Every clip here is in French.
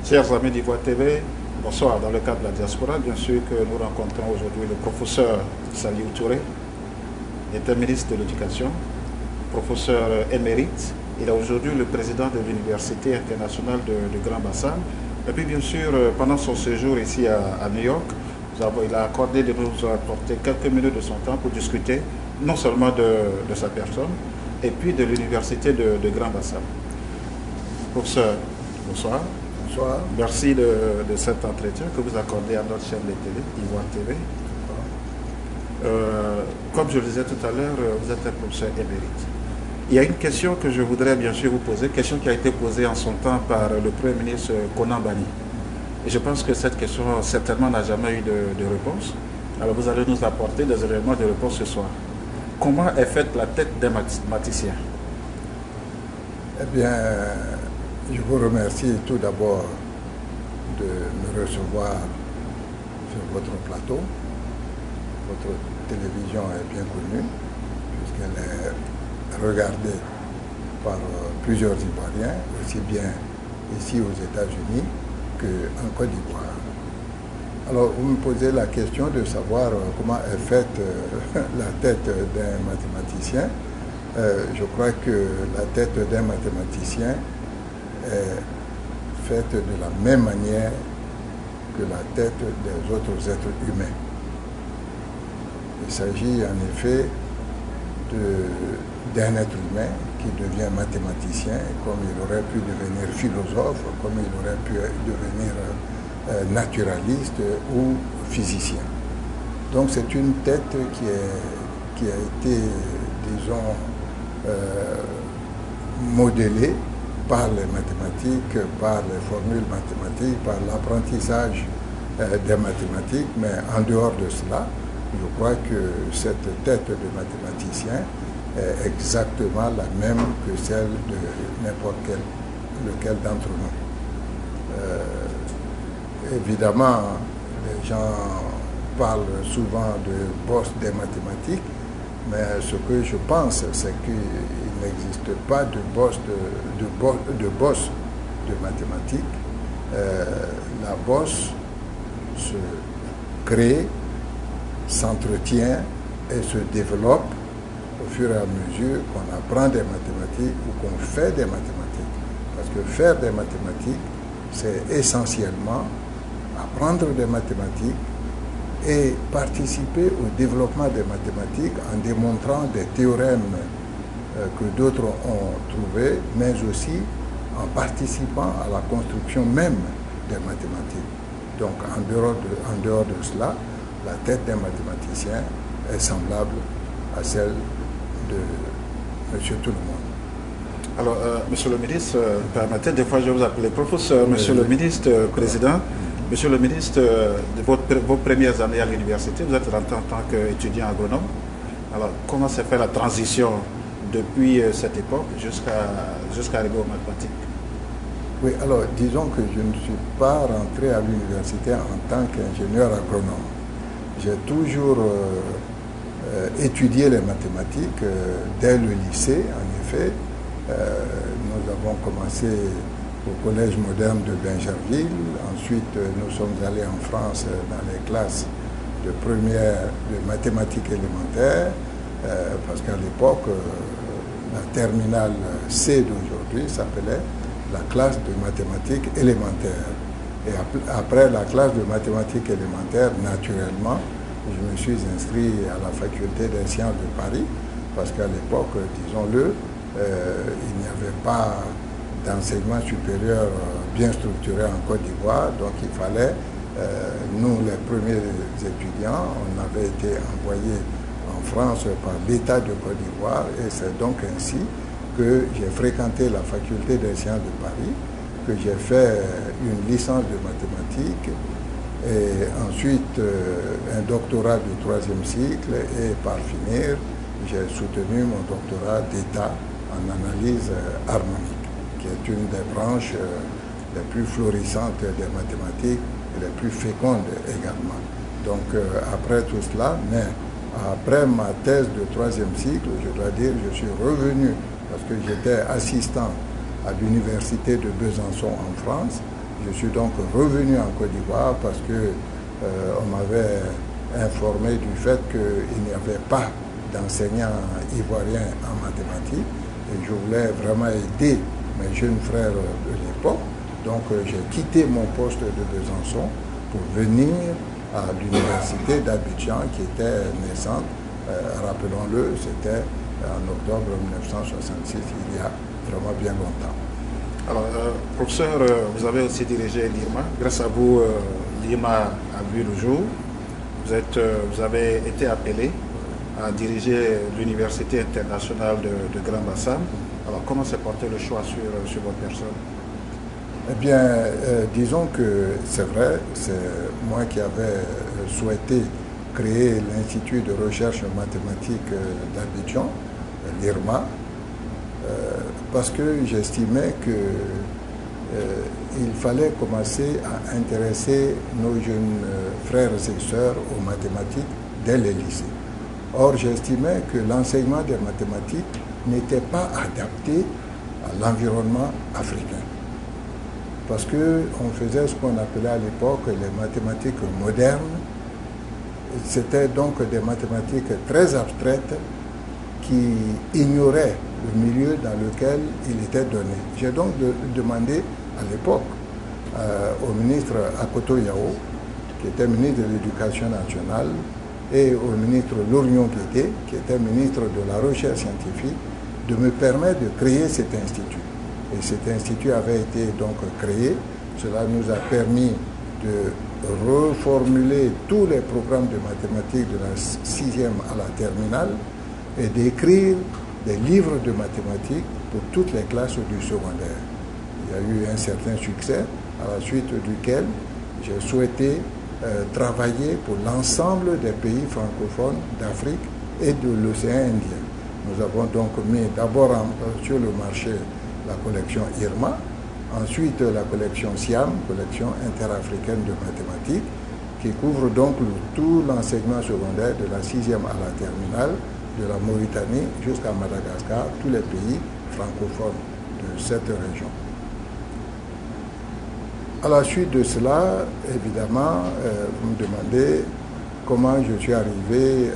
Chers amis d'Ivoire TV, bonsoir. Dans le cadre de la diaspora, bien sûr que nous rencontrons aujourd'hui le professeur Saliou Touré, il était ministre de l'Éducation, professeur émérite. Il est aujourd'hui le président de l'Université internationale de Grand Bassam. Et puis bien sûr, pendant son séjour ici à New York, il a accordé de nous apporter quelques minutes de son temps pour discuter non seulement de sa personne, et puis de l'Université de Grand Bassam. Professeur, bonsoir. Bonsoir. Merci de cet entretien que vous accordez à notre chaîne de télé, Ivoire TV. Comme je le disais tout à l'heure, vous êtes un professeur émérite. Il y a une question que je voudrais bien sûr vous poser, question qui a été posée en son temps par le Premier ministre Konan Banny. Et je pense que cette question certainement n'a jamais eu de réponse. Alors vous allez nous apporter des éléments de réponse ce soir. Comment est faite la tête d'un mathématicien? Eh bien, je vous remercie tout d'abord de me recevoir sur votre plateau. Votre télévision est bien connue, puisqu'elle est regardée par plusieurs Ivoiriens, aussi bien ici aux États-Unis qu'en Côte d'Ivoire. Alors, vous me posez la question de savoir comment est faite la tête d'un mathématicien. Je crois que la tête d'un mathématicien est faite de la même manière que la tête des autres êtres humains. Il s'agit en effet d'un être humain qui devient mathématicien, comme il aurait pu devenir philosophe, comme il aurait pu devenir naturaliste ou physicien. Donc c'est une tête qui a été, disons, modelée par les mathématiques, par les formules mathématiques, par l'apprentissage des mathématiques, mais en dehors de cela, je crois que cette tête de mathématicien est exactement la même que celle de n'importe lequel d'entre nous. Évidemment, les gens parlent souvent de boss des mathématiques, mais ce que je pense, c'est qu'il n'existe pas de boss de mathématiques. La bosse se crée, s'entretient et se développe au fur et à mesure qu'on apprend des mathématiques ou qu'on fait des mathématiques. Parce que faire des mathématiques, c'est essentiellement apprendre des mathématiques et participer au développement des mathématiques en démontrant des théorèmes que d'autres ont trouvés, mais aussi en participant à la construction même des mathématiques. Donc en dehors de cela, la tête d'un mathématicien est semblable à celle de Monsieur Tout-le-Monde. Alors, Monsieur le ministre, permettez, des fois je vais vous appeler professeur, Monsieur le ministre, président. Monsieur le ministre, de vos premières années à l'université, vous êtes rentré en tant qu'étudiant agronome. Alors, comment s'est fait la transition depuis cette époque jusqu'à arriver aux mathématiques? Oui, alors disons que je ne suis pas rentré à l'université en tant qu'ingénieur agronome. J'ai toujours étudié les mathématiques dès le lycée, en effet. Nous avons commencé au collège moderne de Bingerville. Ensuite, nous sommes allés en France dans les classes de première de mathématiques élémentaires, parce qu'à l'époque, la terminale C d'aujourd'hui s'appelait la classe de mathématiques élémentaires. Et après la classe de mathématiques élémentaires, naturellement, je me suis inscrit à la faculté des sciences de Paris, parce qu'à l'époque, disons-le, il n'y avait pas d'enseignement supérieur bien structuré en Côte d'Ivoire, donc il fallait, nous les premiers étudiants, on avait été envoyés en France par l'État de Côte d'Ivoire, et c'est donc ainsi que j'ai fréquenté la faculté des sciences de Paris, que j'ai fait une licence de mathématiques, et ensuite un doctorat du 3e cycle, et par finir, j'ai soutenu mon doctorat d'État en analyse harmonique, qui est une des branches les plus florissantes des mathématiques et les plus fécondes également. Donc après tout cela, mais après ma thèse de 3e cycle, je dois dire, je suis revenu parce que j'étais assistant à l'université de Besançon en France. Je suis donc revenu en Côte d'Ivoire parce que on m'avait informé du fait qu'il n'y avait pas d'enseignants ivoiriens en mathématiques et je voulais vraiment aider mes jeunes frères de l'époque. Donc j'ai quitté mon poste de Besançon pour venir à l'université d'Abidjan qui était naissante. Rappelons-le, c'était en octobre 1966, il y a vraiment bien longtemps. Alors, professeur, vous avez aussi dirigé l'IRMA. Grâce à vous, l'IRMA a vu le jour. Vous avez été appelé à diriger l'Université internationale de Grand Bassam. Alors, comment s'est porté le choix sur votre personne? Eh bien, disons que c'est vrai, c'est moi qui avais souhaité créer l'Institut de recherche mathématique d'Abidjan, l'IRMA, parce que j'estimais qu'il fallait commencer à intéresser nos jeunes frères et sœurs aux mathématiques dès les lycées. Or, j'estimais que l'enseignement des mathématiques n'était pas adapté à l'environnement africain. Parce qu'on faisait ce qu'on appelait à l'époque les mathématiques modernes. C'était donc des mathématiques très abstraites qui ignoraient le milieu dans lequel il était donné. J'ai donc demandé à l'époque au ministre Akoto Yao, qui était ministre de l'Éducation nationale, et au ministre Lorion Guédé, qui était ministre de la Recherche scientifique, de me permettre de créer cet institut. Et cet institut avait été donc créé. Cela nous a permis de reformuler tous les programmes de mathématiques de la 6e à la terminale et d'écrire des livres de mathématiques pour toutes les classes du secondaire. Il y a eu un certain succès, à la suite duquel j'ai souhaité travailler pour l'ensemble des pays francophones d'Afrique et de l'océan Indien. Nous avons donc mis d'abord sur le marché la collection IRMA, ensuite la collection SIAM, collection interafricaine de mathématiques, qui couvre donc tout l'enseignement secondaire de la 6e à la terminale, de la Mauritanie jusqu'à Madagascar, tous les pays francophones de cette région. À la suite de cela, évidemment, vous me demandez comment je suis arrivé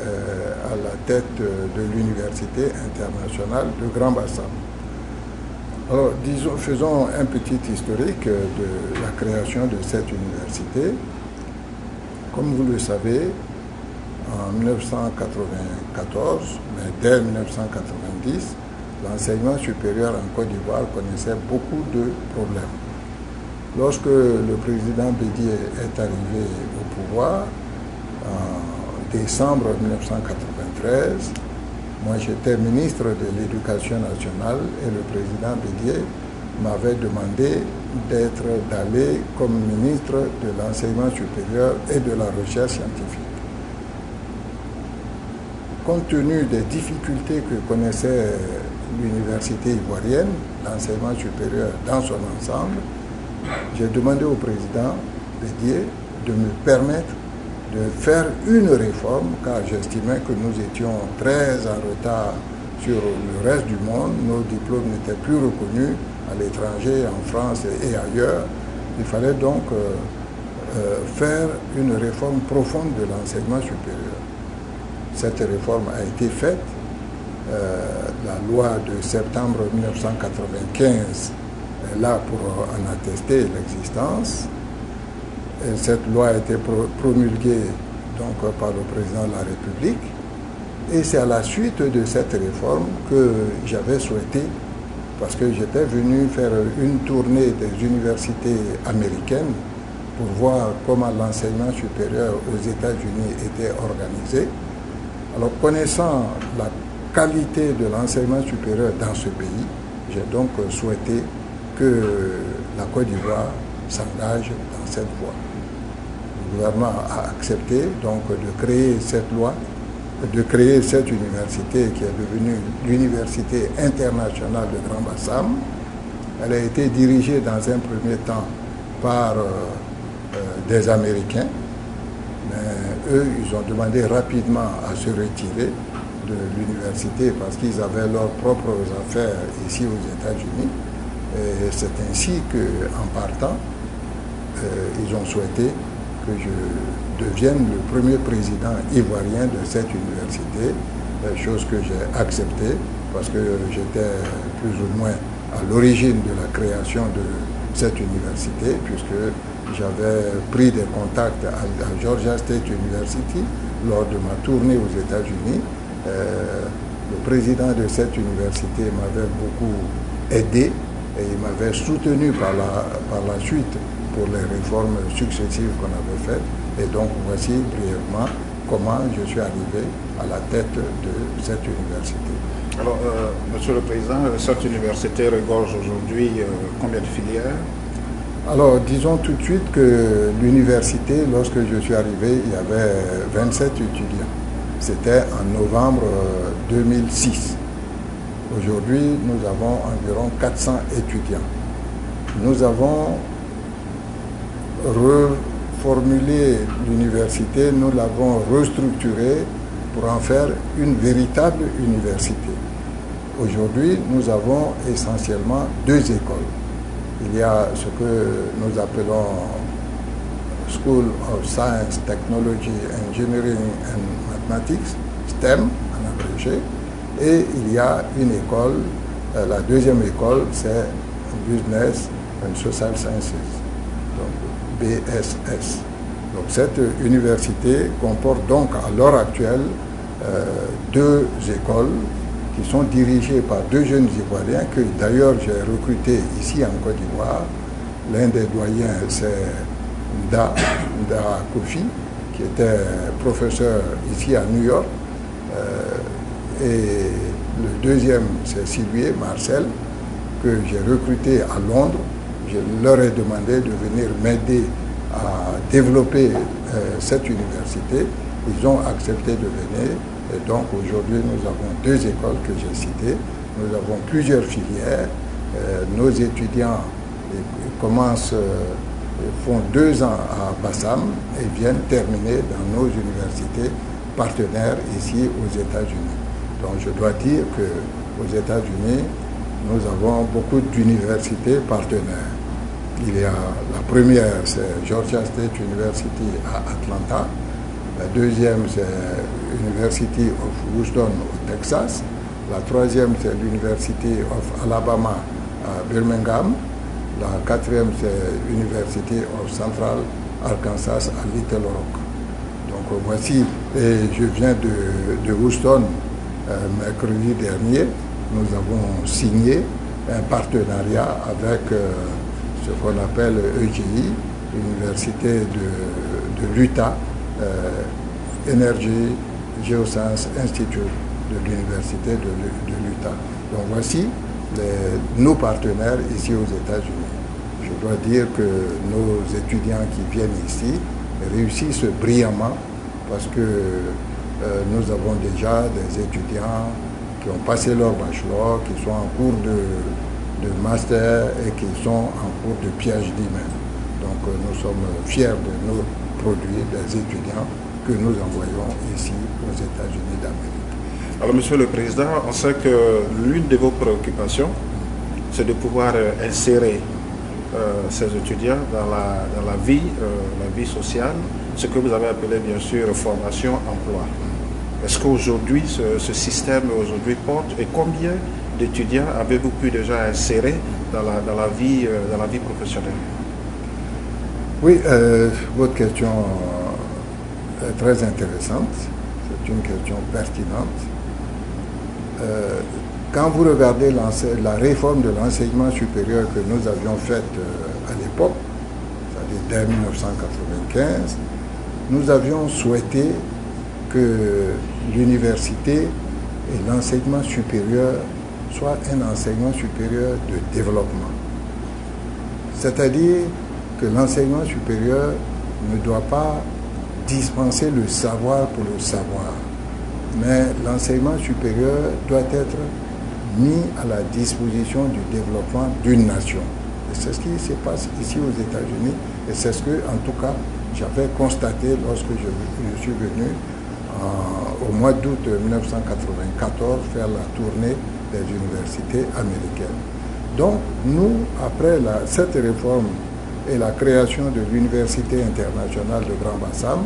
à la tête de l'Université internationale de Grand Bassam. Alors, faisons un petit historique de la création de cette université. Comme vous le savez, en 1994, mais dès 1990, l'enseignement supérieur en Côte d'Ivoire connaissait beaucoup de problèmes. Lorsque le président Bédié est arrivé au pouvoir, en décembre 1993, moi j'étais ministre de l'Éducation nationale et le président Bédié m'avait demandé d'aller comme ministre de l'enseignement supérieur et de la recherche scientifique. Compte tenu des difficultés que connaissait l'université ivoirienne, l'enseignement supérieur dans son ensemble, j'ai demandé au président Bédié de me permettre de faire une réforme, car j'estimais que nous étions très en retard sur le reste du monde. Nos diplômes n'étaient plus reconnus à l'étranger, en France et ailleurs. Il fallait donc faire une réforme profonde de l'enseignement supérieur. Cette réforme a été faite. La loi de septembre 1995 est là pour en attester l'existence. Et cette loi a été promulguée donc, par le président de la République. Et c'est à la suite de cette réforme que j'avais souhaité, parce que j'étais venu faire une tournée des universités américaines pour voir comment l'enseignement supérieur aux États-Unis était organisé. Alors, connaissant la qualité de l'enseignement supérieur dans ce pays, j'ai donc souhaité que la Côte d'Ivoire s'engage dans cette voie. Le gouvernement a accepté donc de créer cette loi, de créer cette université qui est devenue l'Université internationale de Grand Bassam. Elle a été dirigée dans un premier temps par des Américains, mais eux, ils ont demandé rapidement à se retirer de l'université parce qu'ils avaient leurs propres affaires ici aux États-Unis. Et c'est ainsi qu'en partant, ils ont souhaité que je devienne le premier président ivoirien de cette université, chose que j'ai acceptée parce que j'étais plus ou moins à l'origine de la création de cette université, puisque j'avais pris des contacts à Georgia State University lors de ma tournée aux États-Unis. Le président de cette université m'avait beaucoup aidé et il m'avait soutenu par la suite pour les réformes successives qu'on avait faites. Et donc voici brièvement comment je suis arrivé à la tête de cette université. Alors, Monsieur le Président, cette université regorge aujourd'hui combien de filières? Alors, disons tout de suite que l'université, lorsque je suis arrivé, il y avait 27 étudiants. C'était en novembre 2006. Aujourd'hui, nous avons environ 400 étudiants. Nous avons reformulé l'université, nous l'avons restructurée pour en faire une véritable université. Aujourd'hui, nous avons essentiellement 2 écoles. Il y a ce que nous appelons School of Science, Technology, Engineering and Mathematics, STEM en abrégé, et il y a une école, la deuxième école, c'est Business and Social Sciences, donc BSS. Donc cette université comporte donc à l'heure actuelle 2 écoles qui sont dirigées par 2 jeunes Ivoiriens que d'ailleurs j'ai recrutés ici en Côte d'Ivoire. L'un des doyens, c'est Nda Kofi, qui était professeur ici à New York. Et le deuxième, c'est Sylvie Marcel, que j'ai recruté à Londres. Je leur ai demandé de venir m'aider à développer cette université. Ils ont accepté de venir. Et donc aujourd'hui, nous avons 2 écoles que j'ai citées. Nous avons plusieurs filières. Nos étudiants commencent, font 2 ans à Bassam et viennent terminer dans nos universités partenaires ici aux États-Unis. Donc je dois dire qu'aux États-Unis, nous avons beaucoup d'universités partenaires. Il y a la première, c'est Georgia State University à Atlanta. La deuxième, c'est University of Houston au Texas. La troisième, c'est l'University of Alabama à Birmingham. La quatrième, c'est l'University of Central Arkansas à Little Rock. Donc voici, et je viens de Houston mercredi dernier. Nous avons signé un partenariat avec ce qu'on appelle EGI, l'Université de l'Utah, Energy Geoscience Institute de l'Université de l'Utah. Donc voici nos partenaires ici aux États-Unis. Je dois dire que nos étudiants qui viennent ici réussissent brillamment parce que nous avons déjà des étudiants qui ont passé leur bachelor, qui sont en cours de master et qui sont en cours de PhD même. Donc nous sommes fiers de nos produits, des étudiants que nous envoyons ici aux États-Unis d'Amérique. Alors Monsieur le Président, on sait que l'une de vos préoccupations, c'est de pouvoir insérer ces étudiants dans la vie sociale, ce que vous avez appelé bien sûr formation emploi. Est-ce qu'aujourd'hui ce système aujourd'hui porte et combien d'étudiants avez-vous pu déjà insérer dans la vie professionnelle? Oui, votre question est très intéressante, c'est une question pertinente. Quand vous regardez la réforme de l'enseignement supérieur que nous avions faite à l'époque, c'est-à-dire dès 1995, nous avions souhaité que l'université et l'enseignement supérieur soient un enseignement supérieur de développement. C'est-à-dire que l'enseignement supérieur ne doit pas dispenser le savoir pour le savoir, mais l'enseignement supérieur doit être mis à la disposition du développement d'une nation. Et c'est ce qui se passe ici aux États-Unis, et c'est ce que, en tout cas, j'avais constaté lorsque je suis venu au mois d'août 1994 faire la tournée des universités américaines. Donc, nous, après cette réforme et la création de l'Université internationale de Grand Bassam,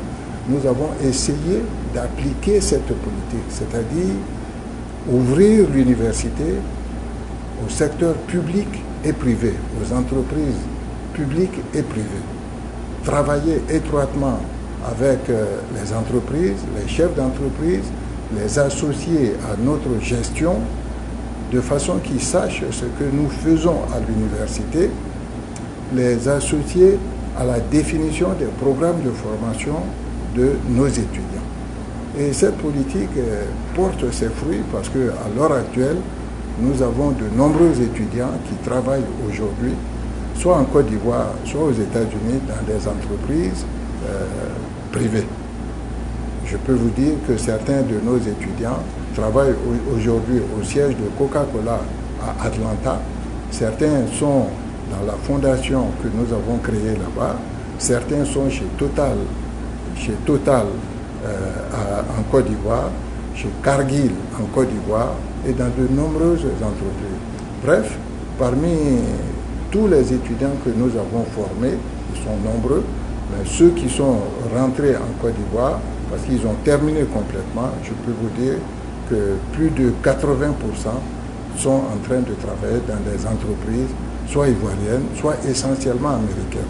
nous avons essayé d'appliquer cette politique, c'est-à-dire ouvrir l'université au secteur public et privé, aux entreprises publiques et privées. Travailler étroitement avec les entreprises, les chefs d'entreprise, les associer à notre gestion, de façon qu'ils sachent ce que nous faisons à l'université, les associer à la définition des programmes de formation de nos étudiants. Et cette politique porte ses fruits parce qu'à l'heure actuelle, nous avons de nombreux étudiants qui travaillent aujourd'hui, soit en Côte d'Ivoire, soit aux États-Unis, dans des entreprises privées. Je peux vous dire que certains de nos étudiants travaillent aujourd'hui au siège de Coca-Cola à Atlanta. Certains sont dans la fondation que nous avons créée là-bas. Certains sont chez Total en Côte d'Ivoire, chez Cargill en Côte d'Ivoire et dans de nombreuses entreprises. Bref, parmi tous les étudiants que nous avons formés, ils sont nombreux, mais ceux qui sont rentrés en Côte d'Ivoire, parce qu'ils ont terminé complètement, je peux vous dire que plus de 80% sont en train de travailler dans des entreprises, soit ivoiriennes, soit essentiellement américaines.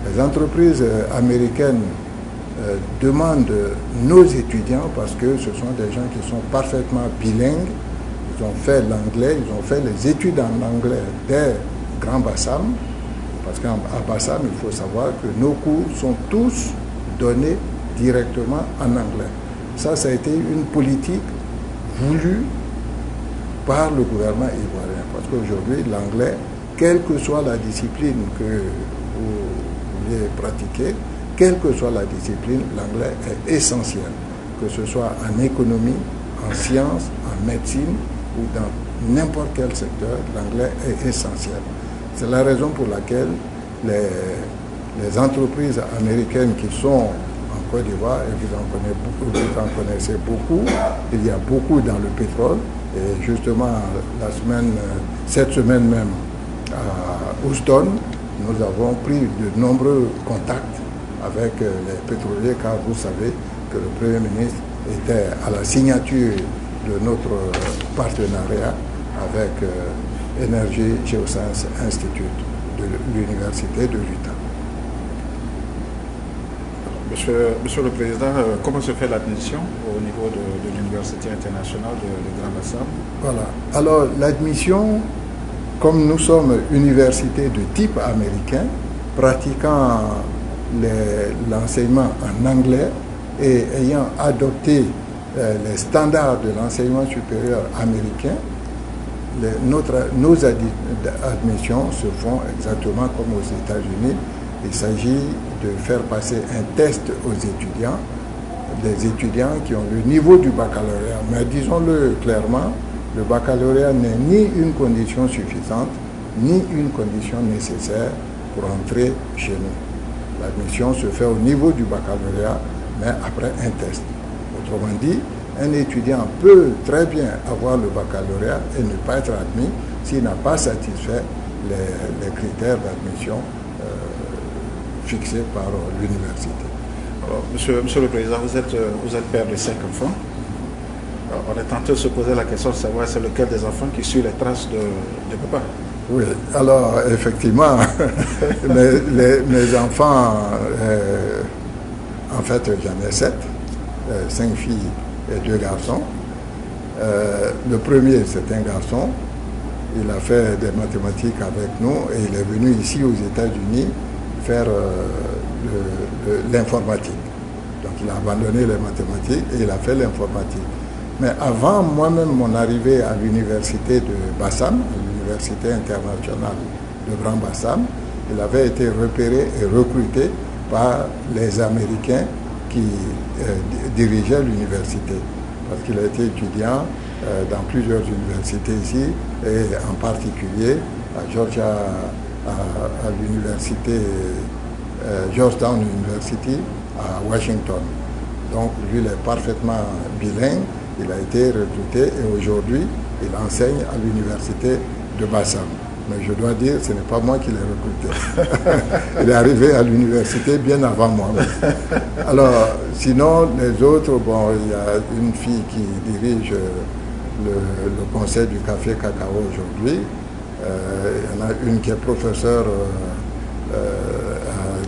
Les entreprises américaines demandent nos étudiants parce que ce sont des gens qui sont parfaitement bilingues, ils ont fait l'anglais, ils ont fait les études en anglais dès Grand Bassam, parce qu'à Bassam, il faut savoir que nos cours sont tous donnés directement en anglais. Ça a été une politique voulue par le gouvernement ivoirien, parce qu'aujourd'hui, l'anglais, quelle que soit la discipline que vous voulez pratiquer, quelle que soit la discipline, l'anglais est essentiel, que ce soit en économie, en sciences, en médecine ou dans n'importe quel secteur, l'anglais est essentiel. C'est la raison pour laquelle les entreprises américaines qui sont en Côte d'Ivoire, et vous en connaissez beaucoup, il y a beaucoup dans le pétrole, et justement cette semaine même à Houston, nous avons pris de nombreux contacts avec les pétroliers, car vous savez que le Premier ministre était à la signature de notre partenariat avec Energy Geoscience Institute de l'Université de l'Utah. Monsieur le Président, comment se fait l'admission au niveau de l'Université internationale de Grand Bassam? Voilà. Alors, l'admission, comme nous sommes université de type américain, pratiquant l'enseignement en anglais et ayant adopté les standards de l'enseignement supérieur américain, nos admissions se font exactement comme aux États-Unis. Il s'agit de faire passer un test aux étudiants, des étudiants qui ont le niveau du baccalauréat. Mais disons-le clairement, le baccalauréat n'est ni une condition suffisante, ni une condition nécessaire pour entrer chez nous. L'admission se fait au niveau du baccalauréat, mais après un test. Autrement dit, un étudiant peut très bien avoir le baccalauréat et ne pas être admis s'il n'a pas satisfait les critères d'admission fixés par l'université. Monsieur le Président, vous êtes père de 5 enfants. Alors, on est tenté de se poser la question de savoir c'est lequel des enfants qui suit les traces de papa. Oui, alors effectivement, mes enfants, en fait j'en ai 7, 5 filles et 2 garçons. Le premier c'est un garçon, il a fait des mathématiques avec nous et il est venu ici aux États-Unis faire l'informatique. Donc il a abandonné les mathématiques et il a fait l'informatique. Mais avant moi-même mon arrivée à l'université de Bassam, l'université internationale de Grand Bassam, il avait été repéré et recruté par les Américains qui dirigeaient l'université. Parce qu'il a été étudiant dans plusieurs universités ici, et en particulier à Georgia, à l'université Georgetown University à Washington. Donc lui, il est parfaitement bilingue, il a été recruté et aujourd'hui, il enseigne à l'université de Bassam. Mais je dois dire, ce n'est pas moi qui l'ai recruté. Il est arrivé à l'université bien avant moi. Alors, sinon, les autres, bon, il y a une fille qui dirige le conseil du café cacao aujourd'hui. Il y en a une qui est professeure à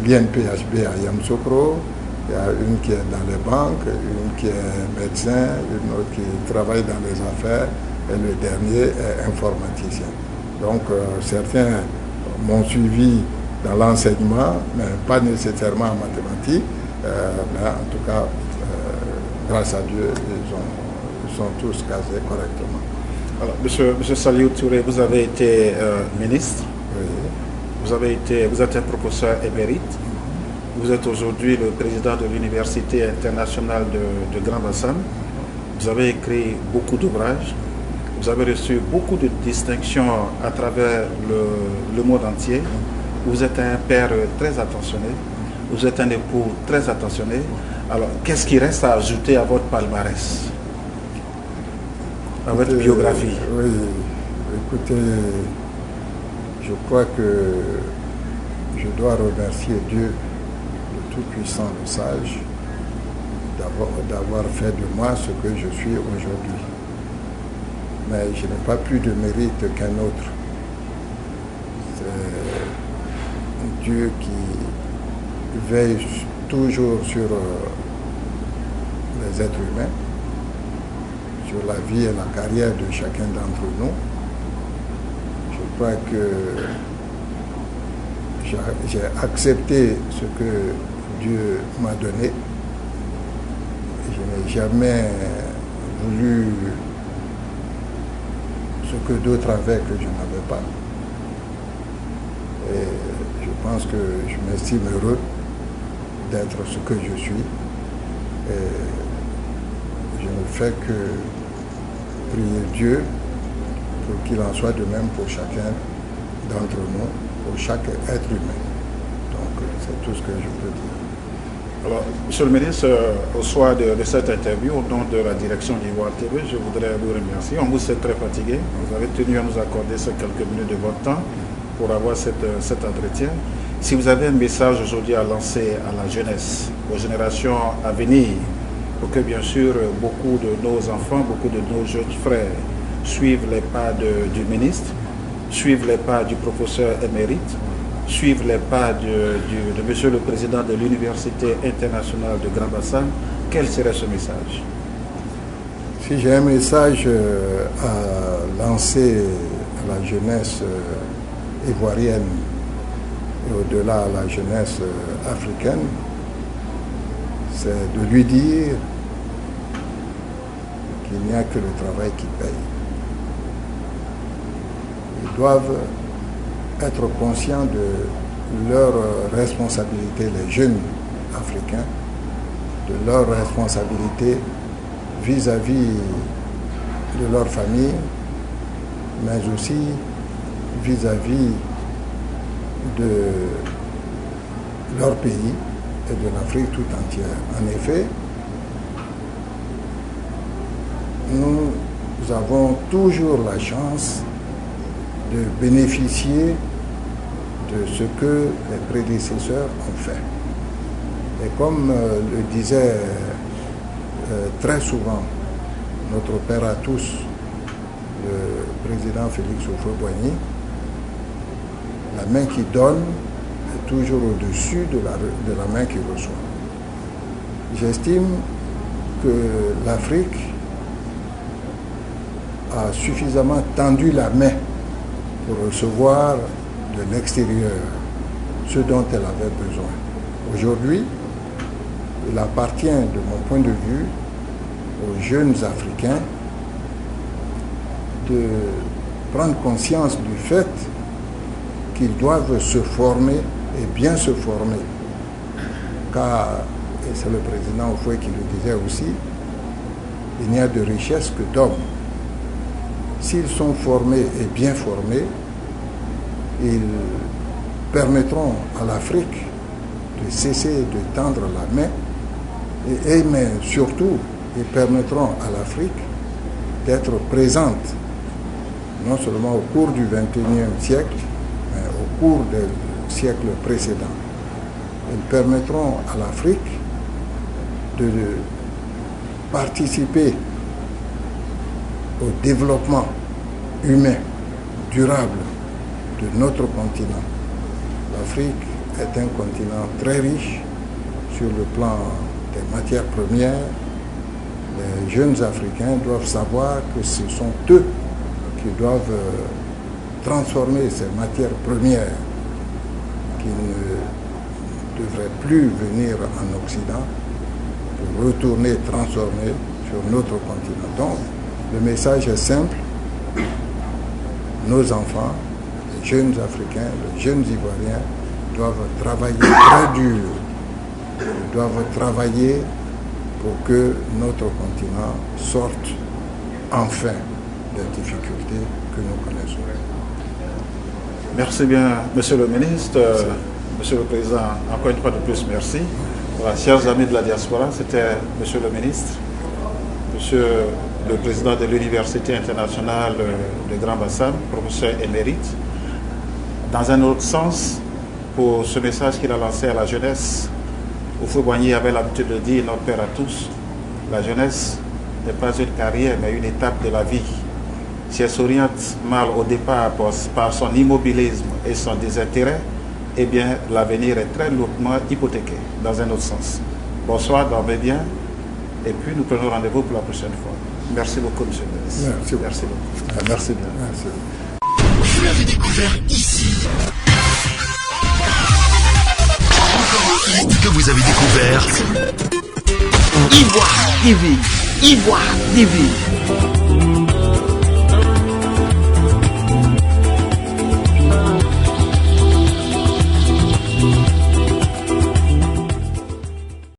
l'INPHB à Yamoussoukro. Il y a une qui est dans les banques, une qui est médecin, une autre qui travaille dans les affaires, et le dernier est informaticien. Donc certains m'ont suivi dans l'enseignement, mais pas nécessairement en mathématiques, mais en tout cas, grâce à Dieu, ils sont tous casés correctement. Alors, monsieur Saliou Touré, vous avez été ministre, Oui. vous êtes un professeur émérite, vous êtes aujourd'hui le président de l'Université internationale de Grand Bassam, vous avez écrit beaucoup d'ouvrages, vous avez reçu beaucoup de distinctions à travers le monde entier, vous êtes un père très attentionné, vous êtes un époux très attentionné. Alors, qu'est-ce qui reste à ajouter à votre palmarès, à votre biographie? Oui, écoutez, je crois que je dois remercier Dieu, le Tout-Puissant, le Sage, d'avoir fait de moi ce que je suis aujourd'hui. Mais je n'ai pas plus de mérite qu'un autre. C'est Dieu qui veille toujours sur les êtres humains, sur la vie et la carrière de chacun d'entre nous. Je crois que j'ai accepté ce que Dieu m'a donné. Je n'ai jamais voulu ce que d'autres avaient que je n'avais pas. Et je pense que je m'estime heureux d'être ce que je suis. Et je ne fais que prier Dieu pour qu'il en soit de même pour chacun d'entre nous, pour chaque être humain. Donc c'est tout ce que je peux dire. Alors, monsieur le ministre, au soir de cette interview, au nom de la direction d'Ivoire TV, je voudrais vous remercier. On vous sait très fatigué. Vous avez tenu à nous accorder ces quelques minutes de votre temps pour avoir cet entretien. Si vous avez un message aujourd'hui à lancer à la jeunesse, aux générations à venir, pour que bien sûr beaucoup de nos enfants, beaucoup de nos jeunes frères suivent les pas du ministre, suivent les pas du professeur émérite, suivent les pas de monsieur le président de l'Université internationale de Grand Bassam, quel serait ce message? Si j'ai un message à lancer à la jeunesse ivoirienne et au-delà à la jeunesse africaine, c'est de lui dire qu'il n'y a que le travail qui paye. Ils doivent être conscients de leur responsabilité, les jeunes africains, de leur responsabilité vis-à-vis de leur famille, mais aussi vis-à-vis de leur pays et de l'Afrique tout entière. En effet, nous avons toujours la chance de bénéficier de ce que les prédécesseurs ont fait. Et comme le disait très souvent notre père à tous, le président Félix Houphouët-Boigny, la main qui donne est toujours au-dessus de la main qui reçoit. J'estime que l'Afrique a suffisamment tendu la main pour recevoir de l'extérieur ce dont elle avait besoin. Aujourd'hui, il appartient, de mon point de vue, aux jeunes Africains de prendre conscience du fait qu'ils doivent se former et bien se former. Car, et c'est le président Houphouët qui le disait aussi, il n'y a de richesse que d'hommes. S'ils sont formés et bien formés, ils permettront à l'Afrique de cesser de tendre la main mais surtout, ils permettront à l'Afrique d'être présente non seulement au cours du XXIe siècle, mais au cours des siècles précédents. Ils permettront à l'Afrique de participer au développement humain durable de notre continent. L'Afrique est un continent très riche sur le plan des matières premières. Les jeunes Africains doivent savoir que ce sont eux qui doivent transformer ces matières premières qui ne devraient plus venir en Occident pour retourner transformer sur notre continent. Donc, le message est simple. Nos enfants, les jeunes Africains, les jeunes Ivoiriens doivent travailler très dur. Ils doivent travailler pour que notre continent sorte enfin des difficultés que nous connaissons. Merci bien, Monsieur le ministre. Monsieur le Président, encore une fois de plus, merci. Voilà, chers amis de la diaspora, c'était Monsieur le ministre, Monsieur le Président de l'Université internationale de Grand Bassam, professeur émérite. Dans un autre sens, pour ce message qu'il a lancé à la jeunesse, Houphouët-Boigny avait l'habitude de dire, notre père à tous, la jeunesse n'est pas une carrière, mais une étape de la vie. Si elle s'oriente mal au départ par son immobilisme et son désintérêt, eh bien, l'avenir est très lourdement hypothéqué, dans un autre sens. Bonsoir, dormez bien, et puis nous prenons rendez-vous pour la prochaine fois. Merci beaucoup, monsieur le ministre. Merci beaucoup. Merci beaucoup. Merci bien. Merci. Vous l'avez découvert ici. Encore un hit que vous avez découvert. Ivoire TV. Ivoire TV.